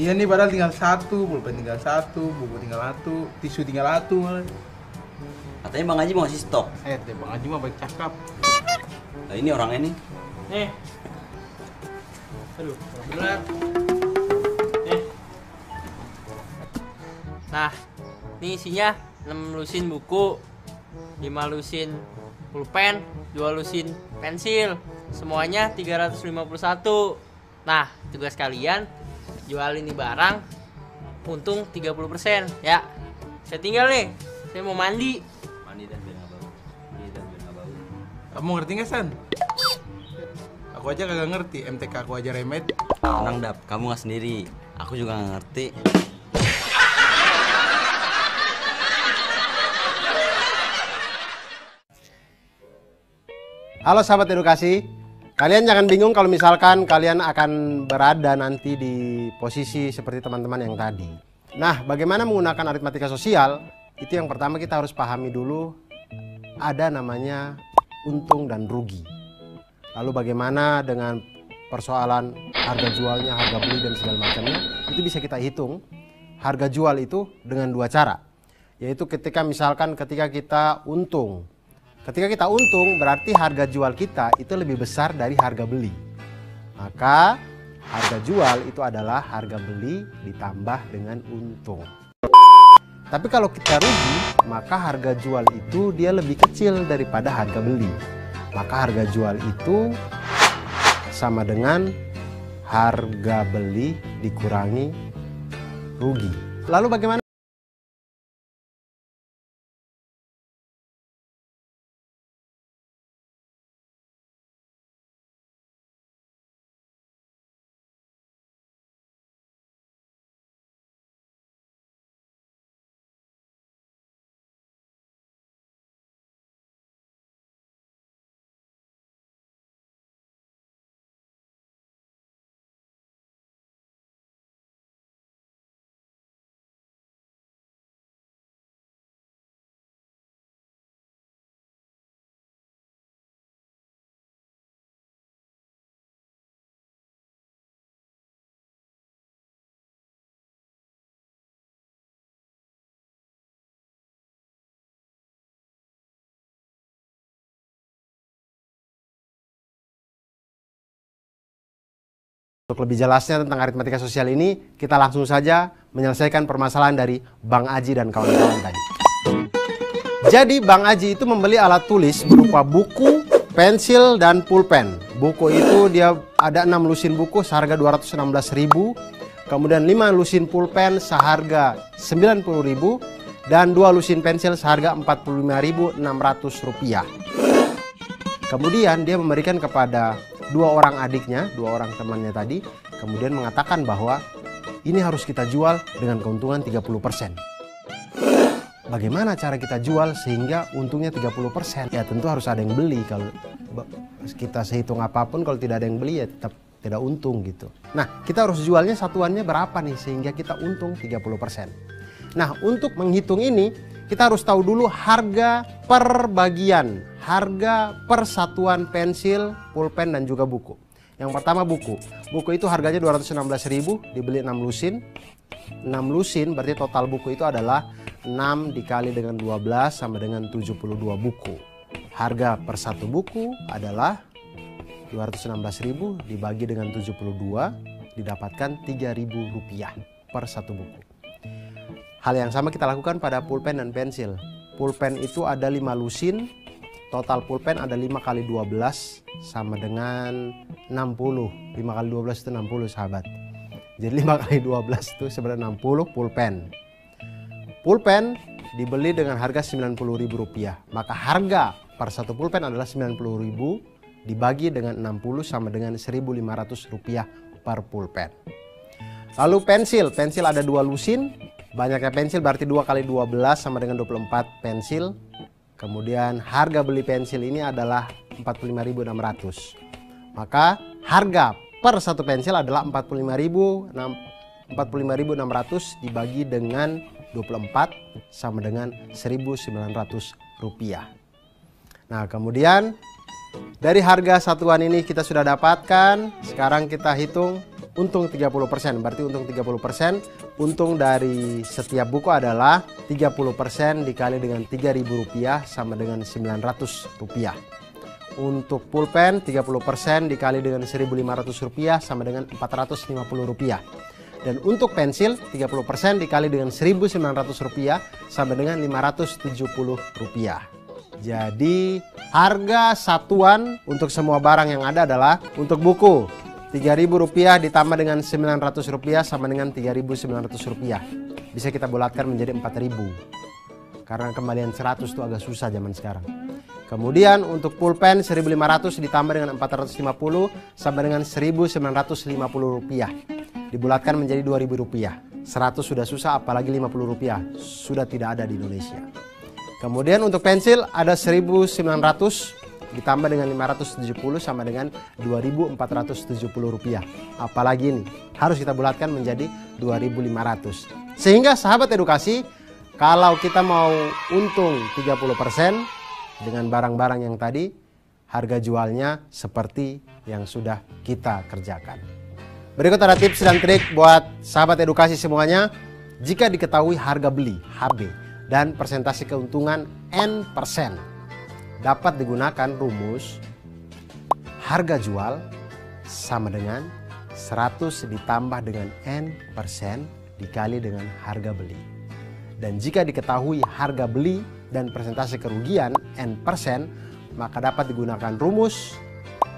Iya nih padahal tinggal satu, pulpen tinggal satu, buku tinggal satu, tisu tinggal satu malah. Katanya Bang Haji mau ngasih stok. Bang Haji mah baik cakap. Nah ini orangnya nih. Nih. Aduh, bener. Nih. Nah, ini isinya 6 lusin buku, 5 lusin pulpen, 2 lusin pensil. Semuanya 351. Nah, tugas kalian jual ini barang untung 30% ya. Saya tinggal nih. Saya mau mandi. Mandi dan biar nggak bau. Mandi dan biar nggak bau. Kamu ngerti nggak San? Aku aja kagak ngerti, MTK aku aja remed. Tenang Dap, kamu nggak sendiri. Aku juga nggak ngerti. Halo sahabat edukasi, kalian jangan bingung kalau misalkan kalian akan berada nanti di posisi seperti teman-teman yang tadi. Nah, bagaimana menggunakan aritmatika sosial? Itu yang pertama kita harus pahami dulu, ada namanya untung dan rugi. Lalu bagaimana dengan persoalan harga jualnya, harga beli dan segala macamnya, itu bisa kita hitung harga jual itu dengan dua cara. Yaitu ketika kita untung. Ketika kita untung berarti harga jual kita itu lebih besar dari harga beli. Maka harga jual itu adalah harga beli ditambah dengan untung. Tapi kalau kita rugi, maka harga jual itu dia lebih kecil daripada harga beli. Maka harga jual itu sama dengan harga beli dikurangi rugi. Lalu bagaimana? Untuk lebih jelasnya tentang aritmatika sosial ini, kita langsung saja menyelesaikan permasalahan dari Bang Aji dan kawan-kawan tadi. Jadi Bang Aji itu membeli alat tulis berupa buku, pensil, dan pulpen. Buku itu dia ada 6 lusin buku seharga 216.000, kemudian 5 lusin pulpen seharga 90.000, dan 2 lusin pensil seharga 45.600 rupiah. Kemudian dia memberikan kepada dua orang adiknya, dua orang temannya tadi, kemudian mengatakan bahwa ini harus kita jual dengan keuntungan 30%. Bagaimana cara kita jual sehingga untungnya 30%? Ya tentu harus ada yang beli. Kalau kita sehitung apapun, kalau tidak ada yang beli ya tetap tidak untung gitu. Nah, kita harus jualnya satuannya berapa nih sehingga kita untung 30%. Nah, untuk menghitung ini kita harus tahu dulu harga per bagian, harga per satuan pensil, pulpen, dan juga buku. Yang pertama buku. Buku itu harganya 216.000, dibeli 6 lusin. 6 lusin berarti total buku itu adalah 6 dikali dengan 12 sama dengan 72 buku. Harga per satu buku adalah 216.000 dibagi dengan 72 didapatkan 3.000 rupiah per satu buku. Hal yang sama kita lakukan pada pulpen dan pensil. Pulpen itu ada 5 lusin, total pulpen ada 5 kali 12 sama dengan 60. 5 kali 12 itu 60 sahabat. Jadi 5 kali 12 itu sebenarnya 60 pulpen. Pulpen dibeli dengan harga Rp90.000. Maka harga per satu pulpen adalah Rp90.000 dibagi dengan 60 sama dengan Rp1.500 per pulpen. Lalu pensil. Pensil ada 2 lusin. Banyaknya pensil berarti 2 kali 12 sama dengan 24 pensil. Kemudian harga beli pensil ini adalah Rp45.600. Maka harga per satu pensil adalah Rp45.600 dibagi dengan 24 sama dengan Rp1.900. Nah, kemudian dari harga satuan ini kita sudah dapatkan. Sekarang kita hitung untung 30%. Berarti untung 30%, untung dari setiap buku adalah 30% dikali dengan Rp3.000 sama dengan Rp900. Untuk pulpen 30% dikali dengan Rp1.500 sama dengan Rp450. Dan untuk pensil 30% dikali dengan Rp1.900 sama dengan Rp570. Jadi harga satuan untuk semua barang yang ada adalah untuk buku Rp3.000 ditambah dengan Rp900 sama dengan Rp3.900. Bisa kita bulatkan menjadi Rp4.000. Karena kembalian 100 itu agak susah zaman sekarang. Kemudian untuk pulpen Rp1.500 ditambah dengan Rp450 sama dengan Rp1.950. Dibulatkan menjadi Rp2.000. 100 sudah susah, apalagi Rp50 sudah tidak ada di Indonesia. Kemudian untuk pensil ada Rp1.900 ditambah dengan Rp570 sama dengan Rp2.470. Apalagi ini harus kita bulatkan menjadi Rp2.500. Sehingga sahabat edukasi, kalau kita mau untung 30% dengan barang-barang yang tadi, harga jualnya seperti yang sudah kita kerjakan. Berikut ada tips dan trik buat sahabat edukasi semuanya. Jika diketahui harga beli HB dan persentase keuntungan N%, dapat digunakan rumus harga jual sama dengan 100 ditambah dengan N% dikali dengan harga beli. Dan jika diketahui harga beli dan persentase kerugian N%, maka dapat digunakan rumus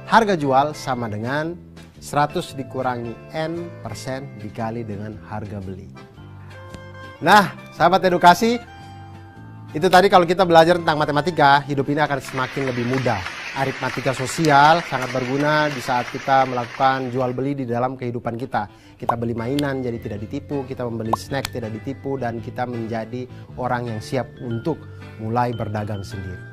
harga jual sama dengan 100 dikurangi N% dikali dengan harga beli. Nah, sahabat edukasi, itu tadi kalau kita belajar tentang matematika, hidup ini akan semakin lebih mudah. Aritmatika sosial sangat berguna di saat kita melakukan jual beli di dalam kehidupan kita. Kita beli mainan jadi tidak ditipu, kita membeli snack tidak ditipu, dan kita menjadi orang yang siap untuk mulai berdagang sendiri.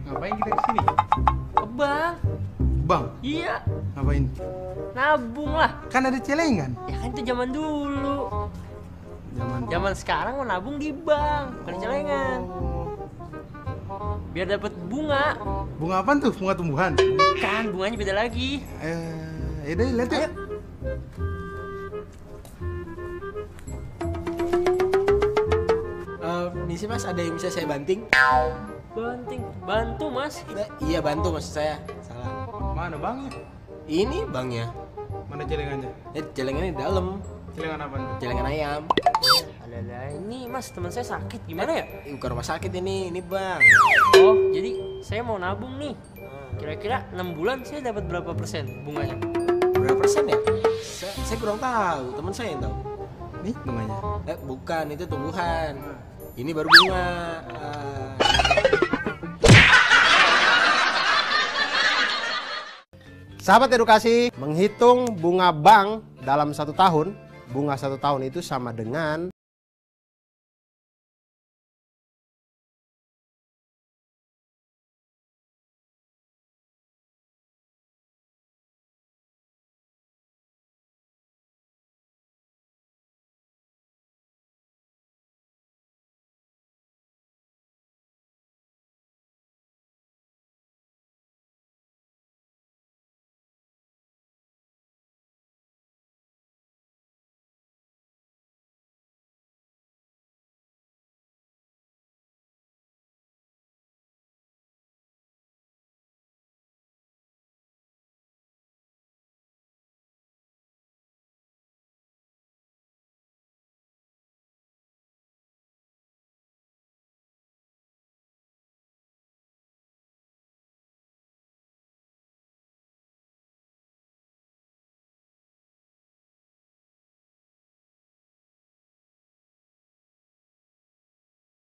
Ngapain kita kesini? Ke bank. Bang, Iya, ngapain? nabung lah. Kan ada celengan. Ya kan itu zaman dulu. Zaman sekarang mau nabung di bank, bukan di celengan. Biar dapat bunga. Bunga apaan tuh? Bunga tumbuhan? Kan bunganya beda lagi. Yaudah, lihat yuk. Misi mas, ada yang bisa saya banting? Banting, bantu mas. Iya bantu maksud saya. Salah. Mana bangnya? Ini bangnya. Mana celengannya? Celengannya di dalam. Celengan apaan tuh? Celengan ayam. Alah, ini mas teman saya sakit gimana ya? Bukan rumah sakit ini bang. Oh, jadi saya mau nabung nih. Kira-kira 6 bulan saya dapat berapa persen bunganya? Berapa persen ya? Saya kurang tahu. Teman saya yang tahu. Nih bunganya. Bukan, itu tumbuhan. Ini baru bunga. Sahabat edukasi, menghitung bunga bank dalam 1 tahun, bunga 1 tahun itu sama dengan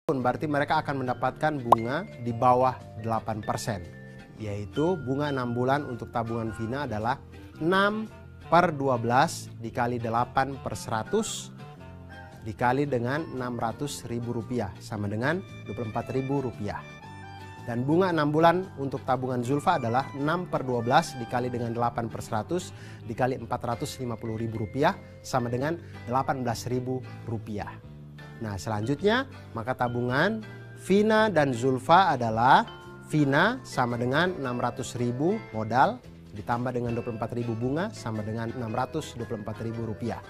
berarti mereka akan mendapatkan bunga di bawah 8%, yaitu bunga 6 bulan untuk tabungan Vina adalah 6/12 dikali 8/100 dikali dengan Rp600.000 sama dengan Rp24.000. Dan bunga 6 bulan untuk tabungan Zulfa adalah 6/12 dikali dengan 8/100 dikali Rp450.000 sama dengan Rp18.000. Nah selanjutnya maka tabungan Vina dan Zulfa adalah Vina sama dengan 600.000 modal ditambah dengan 24.000 bunga sama dengan Rp624.000.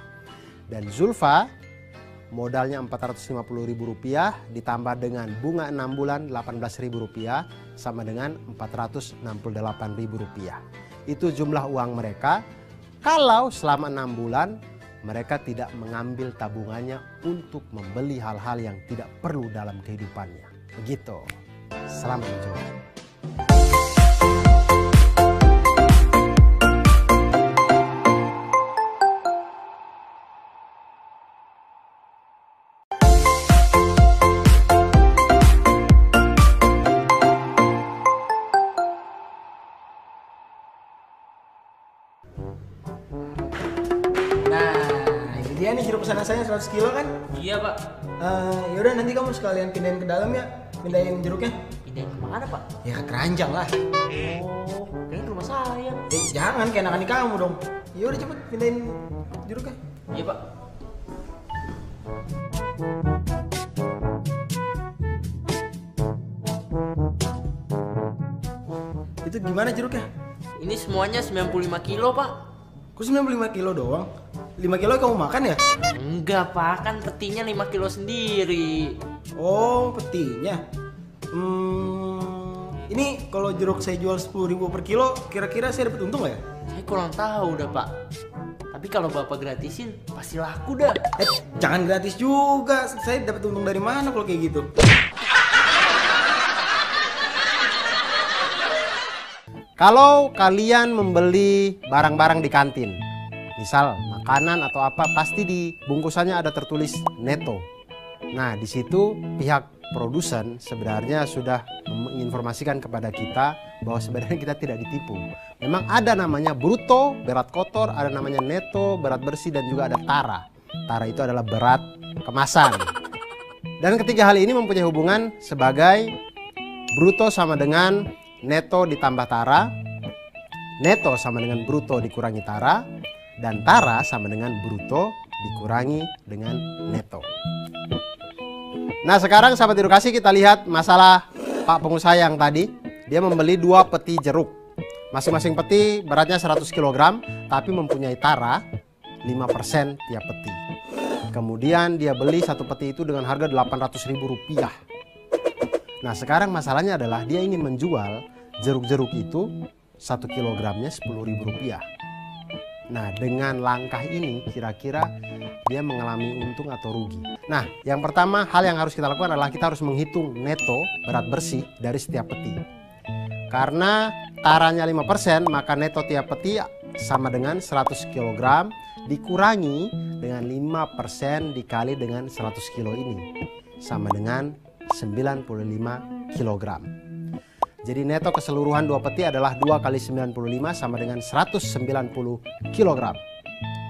Dan Zulfa modalnya Rp450.000 ditambah dengan bunga 6 bulan Rp18.000 sama dengan Rp468.000. Itu jumlah uang mereka kalau selama 6 bulan mereka tidak mengambil tabungannya untuk membeli hal-hal yang tidak perlu dalam kehidupannya. Begitu. Selamat mencoba. Dia nih jeruk pesanan saya 100 kilo kan? Iya pak. Yaudah nanti kamu sekalian pindahin ke dalam ya, pindahin jeruknya. Pindahin kemana pak? Ya ke keranjang lah. Oh, kayaknya rumah saya. Jangan keenakan di kamu dong. Yaudah cepet pindahin jeruknya. Iya pak. Itu gimana jeruknya? Ini semuanya 95 kilo pak. Kok 95 kilo doang? 5 kilo kamu makan ya? Enggak pak, kan petinya 5 kilo sendiri. Oh petinya. Ini kalau jeruk saya jual 10.000 per kilo, kira-kira saya dapat untung nggak ya? Saya kurang tahu dah pak. Tapi kalau bapak gratisin pasti laku dah. Jangan gratis juga. Saya dapat untung dari mana kalau kayak gitu? Kalau kalian membeli barang-barang di kantin, misal makanan atau apa, pasti di bungkusannya ada tertulis neto. Nah, di situ pihak produsen sebenarnya sudah menginformasikan kepada kita bahwa sebenarnya kita tidak ditipu. Memang ada namanya bruto, berat kotor, ada namanya neto, berat bersih, dan juga ada tara. Tara itu adalah berat kemasan. Dan ketiga hal ini mempunyai hubungan sebagai bruto sama dengan neto ditambah tara, neto sama dengan bruto dikurangi tara, dan tara sama dengan bruto dikurangi dengan neto. Nah sekarang sahabat edukasi kita lihat masalah Pak pengusaha yang tadi. Dia membeli 2 peti jeruk. Masing-masing peti beratnya 100 kg tapi mempunyai tara 5% tiap peti. Kemudian dia beli satu peti itu dengan harga Rp800.000. Nah sekarang masalahnya adalah dia ingin menjual jeruk-jeruk itu 1 kilogramnya Rp10.000. Nah dengan langkah ini kira-kira dia mengalami untung atau rugi. Nah yang pertama hal yang harus kita lakukan adalah kita harus menghitung neto berat bersih dari setiap peti. Karena taranya 5% maka neto tiap peti sama dengan 100 kg dikurangi dengan 5% dikali dengan 100 kilo ini sama dengan 95 kg. Jadi neto keseluruhan 2 peti adalah 2 kali 95 sama dengan 190 kg.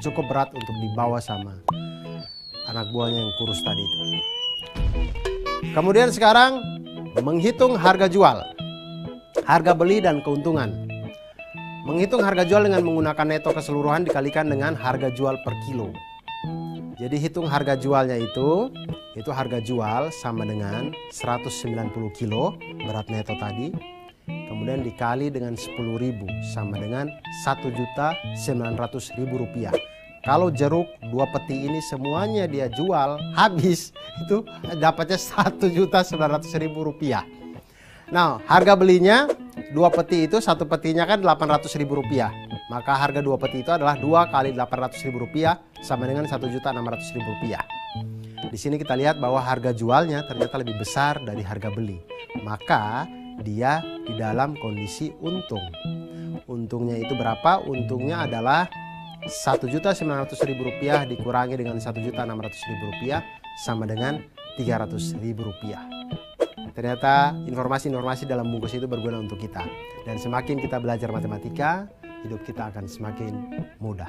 Cukup berat untuk dibawa sama anak buahnya yang kurus tadi itu. Kemudian sekarang menghitung harga jual, harga beli dan keuntungan. Menghitung harga jual dengan menggunakan neto keseluruhan dikalikan dengan harga jual per kilo. Jadi hitung harga jualnya itu harga jual sama dengan 190 kilo berat neto tadi. Kemudian dikali dengan 10.000 sama dengan Rp1.900.000. Kalau jeruk 2 peti ini semuanya dia jual habis itu dapatnya Rp1.900.000. Nah harga belinya 2 peti itu satu petinya kan Rp800.000. Maka harga 2 peti itu adalah 2 kali Rp800.000 sama dengan Rp1.600.000. Di sini kita lihat bahwa harga jualnya ternyata lebih besar dari harga beli. Maka dia di dalam kondisi untung. Untungnya itu berapa? Untungnya adalah Rp1.900.000 dikurangi dengan Rp1.600.000 sama dengan Rp300.000. Ternyata informasi-informasi dalam bungkus itu berguna untuk kita. Dan semakin kita belajar matematika, hidup kita akan semakin mudah.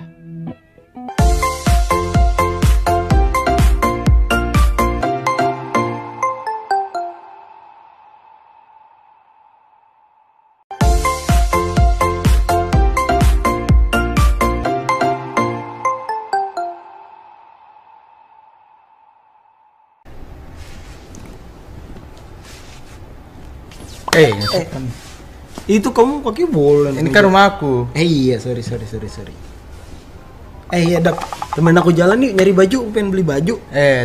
ngesetan. Itu kamu pakai bola. Ini kan rumah aku. Iya, sorry. Iya Dak, temen aku jalan nih nyari baju, pengen beli baju.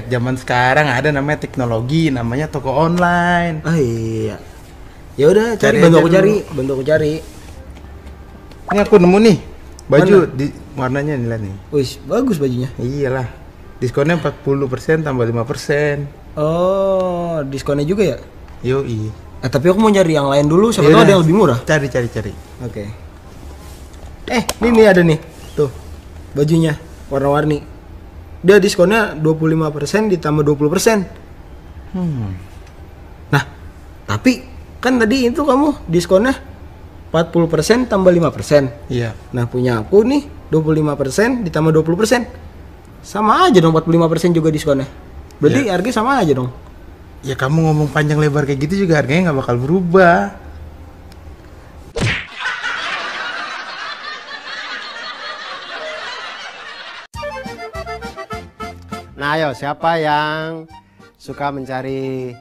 Zaman sekarang ada namanya teknologi, namanya toko online. Ah iya. Ya udah, Cari bantu aja aku dulu. cari. Ini aku nemu nih baju di warnanya nih lah nih. Wih, bagus bajunya. Iyalah. Diskonnya 40% tambah 5%. Oh, diskonnya juga ya? Yoi. Tapi aku mau nyari yang lain dulu, siapa tahu Yaudah. ada yang lebih murah. Cari. Oke. Ini ada nih. Tuh. Bajunya warna-warni. Dia diskonnya 25% ditambah 20%. Nah, tapi kan tadi itu kamu diskonnya 40% tambah 5%. Iya. Nah, punya aku nih 25% ditambah 20%. Sama aja dong, 45% juga diskonnya. Berarti Iya. harga sama aja dong. Ya kamu ngomong panjang lebar kayak gitu juga harganya nggak bakal berubah. Nah ayo, siapa yang suka mencari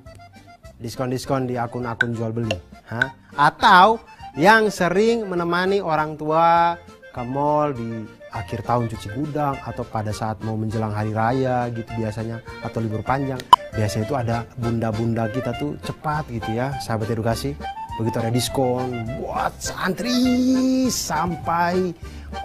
diskon-diskon di akun-akun jual beli? Hah? Atau yang sering menemani orang tua ke mall di akhir tahun cuci gudang atau pada saat mau menjelang hari raya gitu biasanya, atau libur panjang. Biasanya itu ada bunda-bunda kita tuh cepat gitu ya, sahabat edukasi. Begitu ada diskon buat santri sampai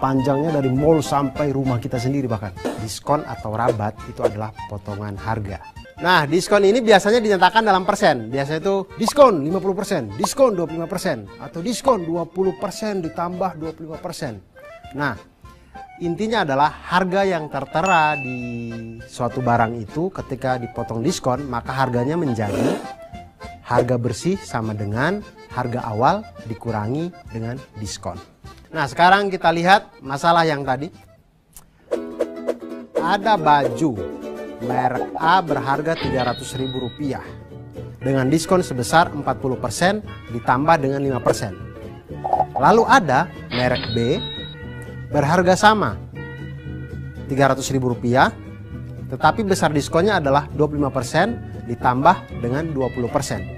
panjangnya dari mall sampai rumah kita sendiri bahkan. Diskon atau rabat itu adalah potongan harga. Nah, diskon ini biasanya dinyatakan dalam persen. Biasanya itu diskon 50%, diskon 25%, atau diskon 20% ditambah 25%. Nah, intinya adalah harga yang tertera di suatu barang itu ketika dipotong diskon, maka harganya menjadi harga bersih sama dengan harga awal dikurangi dengan diskon. Nah, sekarang kita lihat masalah yang tadi. Ada baju merek A berharga Rp300.000 dengan diskon sebesar 40% ditambah dengan 5%. Lalu ada merek B berharga sama Rp300.000 tetapi besar diskonnya adalah 25% ditambah dengan 20%.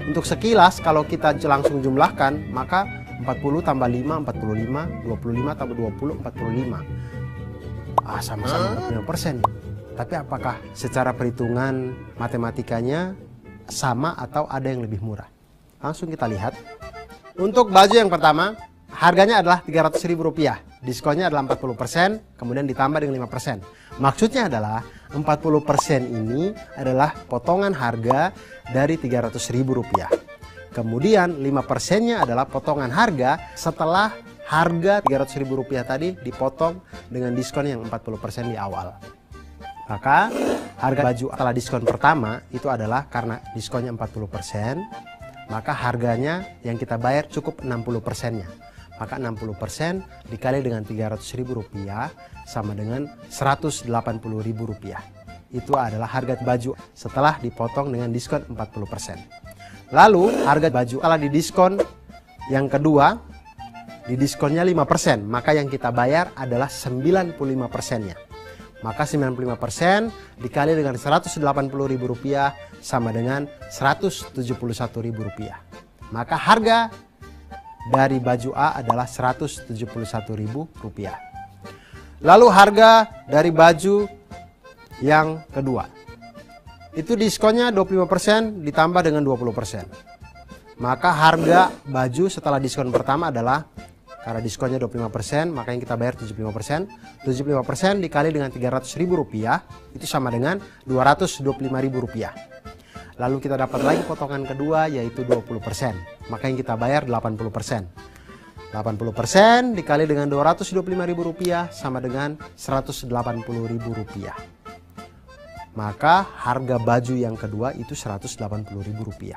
Untuk sekilas kalau kita langsung jumlahkan maka 40 tambah 5 45, 25 tambah 20 45. Sama-sama 25%. Tapi apakah secara perhitungan matematikanya sama atau ada yang lebih murah? Langsung kita lihat. Untuk baju yang pertama, harganya adalah Rp300.000. Diskonnya adalah 40%, kemudian ditambah dengan 5%. Maksudnya adalah 40% ini adalah potongan harga dari Rp300.000. Kemudian 5%-nya adalah potongan harga setelah harga Rp300.000 tadi dipotong dengan diskon yang 40% di awal. Maka harga baju setelah diskon pertama itu adalah karena diskonnya 40%, maka harganya yang kita bayar cukup 60%-nya. Maka 60% dikali dengan Rp300.000 sama dengan Rp180.000. Itu adalah harga baju setelah dipotong dengan diskon 40%. Lalu harga baju setelah didiskon yang kedua, didiskonnya 5%, maka yang kita bayar adalah 95%-nya. Maka 95% dikali dengan Rp180.000 sama dengan Rp171.000. Maka harga dari baju A adalah Rp171.000. Lalu harga dari baju yang kedua, itu diskonnya 25% ditambah dengan 20%. Maka harga baju setelah diskon pertama adalah, karena diskonnya 25%, maka yang kita bayar 75%. 75% dikali dengan Rp300.000 itu sama dengan Rp225.000. Lalu kita dapat lagi potongan kedua yaitu 20%. Maka yang kita bayar 80%. 80% dikali dengan Rp225.000 sama dengan Rp180.000. Maka harga baju yang kedua itu Rp180.000.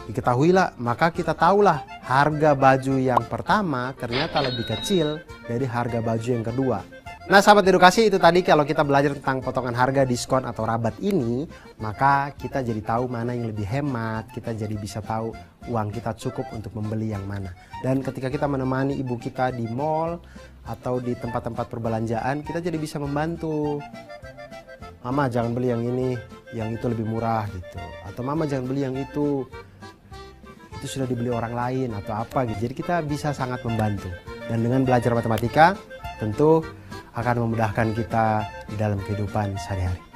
Diketahuilah, maka kita tahulah harga baju yang pertama ternyata lebih kecil dari harga baju yang kedua. Nah sahabat edukasi, itu tadi kalau kita belajar tentang potongan harga, diskon atau rabat ini, maka kita jadi tahu mana yang lebih hemat, kita jadi bisa tahu uang kita cukup untuk membeli yang mana. Dan ketika kita menemani ibu kita di mall atau di tempat-tempat perbelanjaan, kita jadi bisa membantu. Mama jangan beli yang ini, yang itu lebih murah gitu. Atau mama jangan beli yang itu, itu sudah dibeli orang lain atau apa gitu. Jadi kita bisa sangat membantu. Dan dengan belajar matematika tentu akan memudahkan kita di dalam kehidupan sehari-hari.